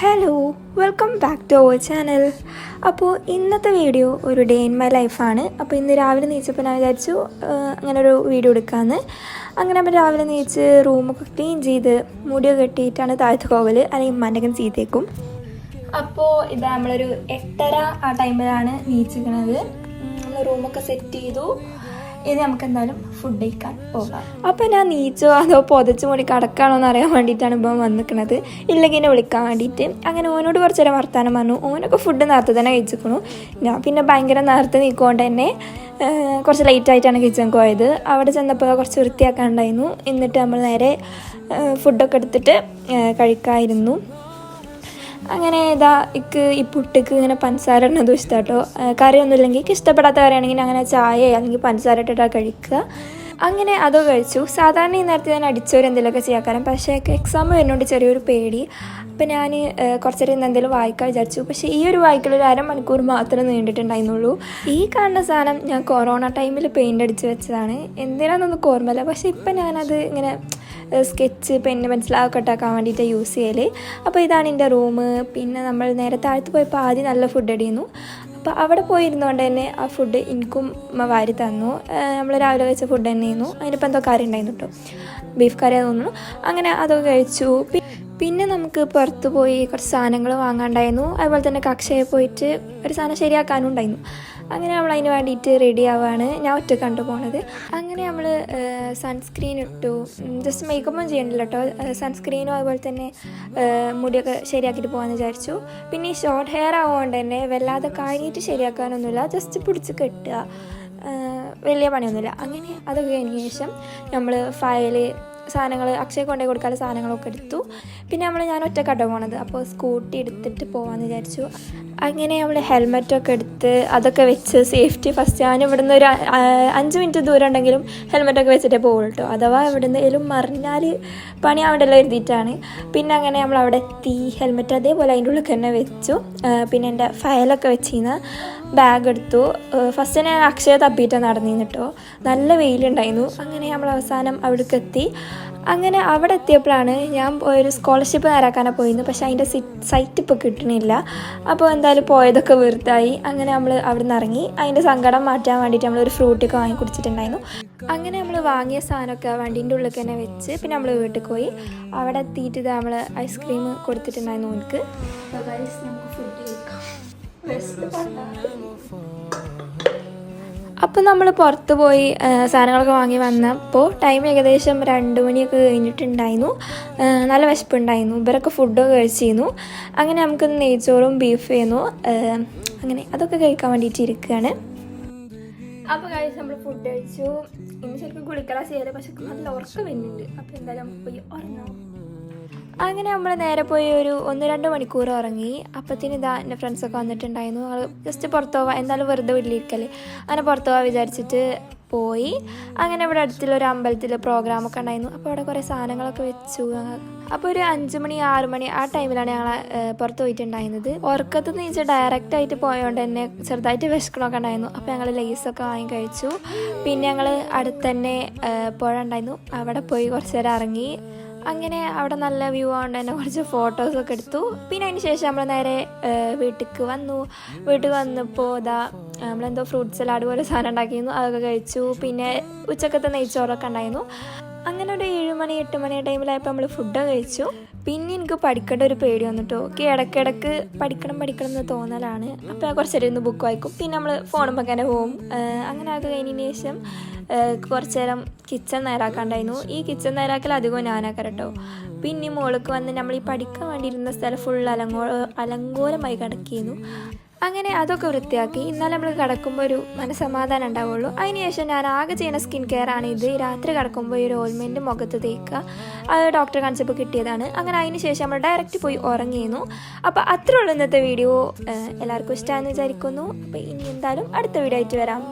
Hello, welcome back to our channel. അപ്പോൾ ഇന്നത്തെ video ഒരു ഡേ ഇൻ മൈ ലൈഫാണ്. അപ്പോൾ ഇന്ന് രാവിലെ നീച്ചപ്പോൾ ഞാൻ വിചാരിച്ചു അങ്ങനെ ഒരു വീഡിയോ എടുക്കാമെന്ന്. അങ്ങനെ നമ്മൾ രാവിലെ നീച്ച് റൂമൊക്കെ ക്ലീൻ ചെയ്ത് മുടിയൊക്കെ കെട്ടിയിട്ടാണ് താഴത്ത് കോവൽ അല്ലെങ്കിൽ മനകൻ ചെയ്തേക്കും. അപ്പോൾ ഇത് നമ്മളൊരു 8:30 ആ ടൈമിലാണ് നീച്ചിരിക്കണത്. നമ്മൾ റൂമൊക്കെ സെറ്റ് ചെയ്തു. ഇനി നമുക്ക് എന്തായാലും ഫുഡ് കഴിക്കാൻ പോകാം. അപ്പോൾ ഞാൻ നീച്ചോ അതോ പൊതച്ച് മൂടി കിടക്കാണോ എന്ന് അറിയാൻ വേണ്ടിയിട്ടാണ് ഇപ്പം വന്നിരിക്കുന്നത്. ഇല്ലെങ്കിൽ എന്നെ വിളിക്കാൻ വേണ്ടിയിട്ട്. അങ്ങനെ ഓനോട് കുറച്ച് നേരം വർത്താനം പറഞ്ഞു. ഓനൊക്കെ ഫുഡ് നേരത്തെ തന്നെ കഴിച്ചിരിക്കണു. ഞാൻ പിന്നെ ഭയങ്കര നേരത്തെ നീക്കുകൊണ്ട് തന്നെ കുറച്ച് ലേറ്റായിട്ടാണ് കിച്ചണിൽ പോയത്. അവിടെ ചെന്നപ്പോൾ കുറച്ച് വൃത്തിയാക്കാനുണ്ടായിരുന്നു. എന്നിട്ട് നമ്മൾ നേരെ ഫുഡൊക്കെ എടുത്തിട്ട് കഴിക്കാമായിരുന്നു. അങ്ങനെ ഇതാ ഈ പുട്ടിക്ക് ഇങ്ങനെ പഞ്ചസാര ഇടുന്നതും ഇഷ്ടം കേട്ടോ. കറിയൊന്നും ഇല്ലെങ്കിൽ എനിക്ക് ഇഷ്ടപ്പെടാത്ത കറിയാണെങ്കിൽ അങ്ങനെ ചായ അല്ലെങ്കിൽ പഞ്ചസാര ഇട്ടിട്ടാണ് കഴിക്കുക. അങ്ങനെ അതൊക്കെ കഴിച്ചു. സാധാരണ ഈ നേരത്തെ ഞാൻ അടിച്ചവർ എന്തെങ്കിലുമൊക്കെ ചെയ്യാൻ, പക്ഷേ എക്സാം വരുന്നതുകൊണ്ട് ചെറിയൊരു പേടി. അപ്പം ഞാൻ കുറച്ച് നേരം എന്തെങ്കിലും വായിക്കാൻ വിചാരിച്ചു. പക്ഷേ ഈ ഒരു വായിക്കൽ ഒരു അരമണിക്കൂർ മാത്രമേ നീണ്ടിട്ടുണ്ടായിരുന്നുള്ളൂ. ഈ കാണുന്ന സാധനം ഞാൻ കൊറോണ ടൈമിൽ പെയിൻ്റ് അടിച്ച് വെച്ചതാണ്. എന്തിനാണെന്നൊന്നും ഓർമ്മയില്ല. പക്ഷേ ഇപ്പം ഞാനത് ഇങ്ങനെ സ്കെച്ച് പെന്ന് മനസ്സിലാക്കി ഇട്ടാക്കാൻ വേണ്ടിയിട്ട് യൂസ് ചെയ്യൽ. അപ്പോൾ ഇതാണ് എൻ്റെ റൂം. പിന്നെ നമ്മൾ നേരെ താഴത്ത് പോയപ്പോൾ ആദ്യം നല്ല ഫുഡ് അടിയുന്നു. അപ്പോൾ അവിടെ പോയിരുന്നുകൊണ്ട് തന്നെ ആ ഫുഡ് എനിക്കും വാരി തന്നു. നമ്മൾ രാവിലെ കഴിച്ച ഫുഡ് തന്നെയായിരുന്നു. അതിനിപ്പോൾ എന്തോ കറി ഉണ്ടായിരുന്നു കേട്ടോ, ബീഫ് കറി തോന്നുന്നു. അങ്ങനെ അതൊക്കെ കഴിച്ചു. പിന്നെ നമുക്ക് പുറത്ത് പോയി കുറച്ച് സാധനങ്ങൾ വാങ്ങാണ്ടായിരുന്നു. അതുപോലെ തന്നെ കക്ഷയെ പോയിട്ട് ഒരു സാധനം ശരിയാക്കാനും ഉണ്ടായിരുന്നു. അങ്ങനെ നമ്മൾ അതിന് വേണ്ടിയിട്ട് റെഡി ആവുകയാണ്. ഞാൻ ഒറ്റ കണ്ടു പോണത്. അങ്ങനെ നമ്മൾ സൺസ്ക്രീൻ ഇട്ടു. ജസ്റ്റ് മേക്കപ്പൊന്നും ചെയ്യണില്ല കേട്ടോ. സൺസ്ക്രീനും അതുപോലെ തന്നെ മുടിയൊക്കെ ശരിയാക്കിയിട്ട് പോകാമെന്ന് വിചാരിച്ചു. പിന്നെ ഈ ഷോർട്ട് ഹെയർ ആവുകൊണ്ട് തന്നെ വല്ലാതെ കഴിഞ്ഞിട്ട് ശരിയാക്കാനൊന്നുമില്ല, ജസ്റ്റ് പിടിച്ച് കെട്ടുക, വലിയ പണിയൊന്നുമില്ല. അങ്ങനെ അതൊക്കെ കഴിഞ്ഞ ശേഷം നമ്മൾ സാധനങ്ങൾ അക്ഷയ കൊണ്ടുപോയി കൊടുക്കാനുള്ള സാധനങ്ങളൊക്കെ എടുത്തു. പിന്നെ ഞാൻ ഒറ്റക്കാട്ടോ പോണത്. അപ്പോൾ സ്കൂട്ടി എടുത്തിട്ട് പോകാമെന്ന് വിചാരിച്ചു. അങ്ങനെ നമ്മൾ ഹെൽമെറ്റൊക്കെ എടുത്ത് അതൊക്കെ വെച്ച് സേഫ്റ്റി ഫസ്റ്റ്. ഞാൻ ഇവിടുന്ന് ഒരു 5 മിനിറ്റ് ദൂരം ഉണ്ടെങ്കിലും ഹെൽമെറ്റൊക്കെ വെച്ചിട്ടേ പോകുള്ളൂ കേട്ടോ. അഥവാ എവിടുന്നേലും മറിഞ്ഞാൽ പണി അവിടെയുള്ള എഴുതിയിട്ടാണ്. പിന്നെ അങ്ങനെ നമ്മൾ അവിടെ എത്തി. ഹെൽമെറ്റ് അതേപോലെ അതിൻ്റെ ഉള്ളിൽ തന്നെ വെച്ചു. പിന്നെ എൻ്റെ ഫയലൊക്കെ വെച്ചിരുന്ന ബാഗ് എടുത്തു. ഫസ്റ്റ് ഞാൻ അക്ഷയ തപ്പിയിട്ട് നടന്നിരുന്നു കേട്ടോ. നല്ല വെയിലുണ്ടായിരുന്നു. അങ്ങനെ നമ്മൾ അവസാനം അവിടേക്ക് എത്തി. അങ്ങനെ അവിടെ എത്തിയപ്പോഴാണ് ഞാൻ ഒരു സ്കോളർഷിപ്പ് നേരാക്കാനാണ് പോയിരുന്നു. പക്ഷേ അതിൻ്റെ സൈറ്റ് ഇപ്പോൾ കിട്ടണില്ല. അപ്പോൾ എന്തായാലും പോയതൊക്കെ വെറുതായി. അങ്ങനെ നമ്മൾ അവിടെ നിന്ന് ഇറങ്ങി. അതിൻ്റെ സങ്കടം മാറ്റാൻ വേണ്ടിയിട്ട് നമ്മളൊരു ഫ്രൂട്ടൊക്കെ വാങ്ങി കുടിച്ചിട്ടുണ്ടായിരുന്നു. അങ്ങനെ നമ്മൾ വാങ്ങിയ സാധനമൊക്കെ വണ്ടീൻ്റെ ഉള്ളിൽ തന്നെ വെച്ച് പിന്നെ നമ്മൾ വീട്ടിൽ പോയി. അവിടെ എത്തിയിട്ട് നമ്മൾ ഐസ്ക്രീം കൊടുത്തിട്ടുണ്ടായിരുന്നു ഓൾക്ക്. നമുക്ക് ഫുഡ് കഴിക്കാം. അപ്പോൾ നമ്മൾ പുറത്ത് പോയി സാധനങ്ങളൊക്കെ വാങ്ങി വന്നപ്പോൾ ടൈം ഏകദേശം 2 മണിയൊക്കെ കഴിഞ്ഞിട്ടുണ്ടായിരുന്നു. നല്ല വിശപ്പുണ്ടായിരുന്നു. ഇവരൊക്കെ ഫുഡൊക്കെ കഴിച്ചിരുന്നു. അങ്ങനെ നമുക്ക് നെയ്ച്ചോറും ബീഫ് ചെയ്യുന്നു. അങ്ങനെ അതൊക്കെ കഴിക്കാൻ വേണ്ടിയിട്ട് ഇരിക്കുകയാണ്. അപ്പോൾ കഴിച്ച് നമ്മൾ ഫുഡ് കഴിച്ചു. ഇന്ന് ശരിക്കും കുളിക്കല ചെയ്യാതെ, പക്ഷെ നല്ല ഉറക്കം വരുന്നുണ്ട്. അപ്പോൾ എന്തായാലും നമുക്ക് പോയി ഉറങ്ങാം. അങ്ങനെ നമ്മൾ നേരെ പോയി ഒരു 1-2 മണിക്കൂർ ഉറങ്ങി. അപ്പത്തിന് ഇതാ എൻ്റെ ഫ്രണ്ട്സൊക്കെ വന്നിട്ടുണ്ടായിരുന്നു. ഞങ്ങൾ ജസ്റ്റ് പുറത്ത് പോവാം, എന്തായാലും വെറുതെ വീട്ടിലിരിക്കല്ലേ, അങ്ങനെ പുറത്ത് പോകാൻ വിചാരിച്ചിട്ട് പോയി. അങ്ങനെ ഇവിടെ അടുത്തുള്ളൊരു അമ്പലത്തിൽ പ്രോഗ്രാമൊക്കെ ഉണ്ടായിരുന്നു. അപ്പോൾ അവിടെ കുറേ സാധനങ്ങളൊക്കെ വെച്ചു. അപ്പോൾ ഒരു 5 മണി 6 മണി ആ ടൈമിലാണ് ഞങ്ങൾ പുറത്ത് പോയിട്ടുണ്ടായിരുന്നത്. ഉറക്കത്ത് നിന്ന് വെച്ചാൽ ഡയറക്റ്റായിട്ട് പോയതുകൊണ്ട് തന്നെ ചെറുതായിട്ട് വിശക്കണമൊക്കെ ഉണ്ടായിരുന്നു. അപ്പോൾ ഞങ്ങൾ ലേസൊക്കെ വാങ്ങി കഴിച്ചു. പിന്നെ ഞങ്ങൾ അടുത്ത് തന്നെ പുഴ ഉണ്ടായിരുന്നു. അവിടെ പോയി കുറച്ച് നേരം ഇറങ്ങി. അങ്ങനെ അവിടെ നല്ല വ്യൂ ആയതുകൊണ്ട് തന്നെ കുറച്ച് ഫോട്ടോസൊക്കെ എടുത്തു. പിന്നെ അതിന് ശേഷം നമ്മൾ നേരെ വീട്ടിൽ വന്നപ്പോൾ നമ്മളെന്തോ ഫ്രൂട്ട് സലാഡ് പോലെ സാധനം ഉണ്ടാക്കിയിരുന്നു. അതൊക്കെ കഴിച്ചു. പിന്നെ ഉച്ചക്കത്തെ നെയ്ച്ചോറൊക്കെ ഉണ്ടായിരുന്നു. അങ്ങനെ ഒരു 7 മണി 8 മണി ടൈമിലായപ്പോൾ നമ്മൾ ഫുഡ് കഴിച്ചു. പിന്നെ എനിക്ക് പഠിക്കേണ്ട ഒരു പേടി വന്നിട്ടോ. ഇടയ്ക്കിടയ്ക്ക് പഠിക്കണം എന്ന് തോന്നലാണ്. അപ്പോൾ ഞാൻ കുറച്ച് നേരം ബുക്ക് വായിക്കും. പിന്നെ നമ്മൾ ഫോണുമ്പോൾ അങ്ങനെ പോകും. അങ്ങനെ അത് കഴിഞ്ഞതിന് ശേഷം കുറച്ച് നേരം കിച്ചൺ നേരാക്കാണ്ടായിരുന്നു. ഈ കിച്ചൺ നേരാക്കൽ അധികവും ഞാനാക്കാം കേട്ടോ. പിന്നെ മുകളിലേക്ക് വന്ന് നമ്മൾ ഈ പഠിക്കാൻ വേണ്ടിയിരുന്ന സ്ഥലം ഫുൾ അലങ്കോലമായി കിടക്കിയിരുന്നു. അങ്ങനെ അതൊക്കെ വൃത്തിയാക്കി. ഇന്നാലും നമ്മൾ കിടക്കുമ്പോൾ ഒരു മനസ്സമാധാനം ഉണ്ടാവുള്ളൂ. അതിനുശേഷം ഞാൻ ആകെ ചെയ്യുന്ന സ്കിൻ കെയർ ആണ് ഇത്. രാത്രി കിടക്കുമ്പോൾ ഈ ഒരു ഓയിൽമെൻറ്റ് മുഖത്ത് തേക്കുക. അത് ഡോക്ടറെ കാണിച്ചപ്പോൾ കിട്ടിയതാണ്. അങ്ങനെ അതിന് ശേഷം നമ്മൾ ഡയറക്റ്റ് പോയി ഉറങ്ങിയിരുന്നു. അപ്പോൾ അത്രേ ഉള്ളൂ ഇന്നത്തെ വീഡിയോ. എല്ലാവർക്കും ഇഷ്ടമാണെന്ന് വിചാരിക്കുന്നു. അപ്പോൾ ഇനി എന്തായാലും അടുത്ത വീഡിയോ ആയിട്ട് വരാം.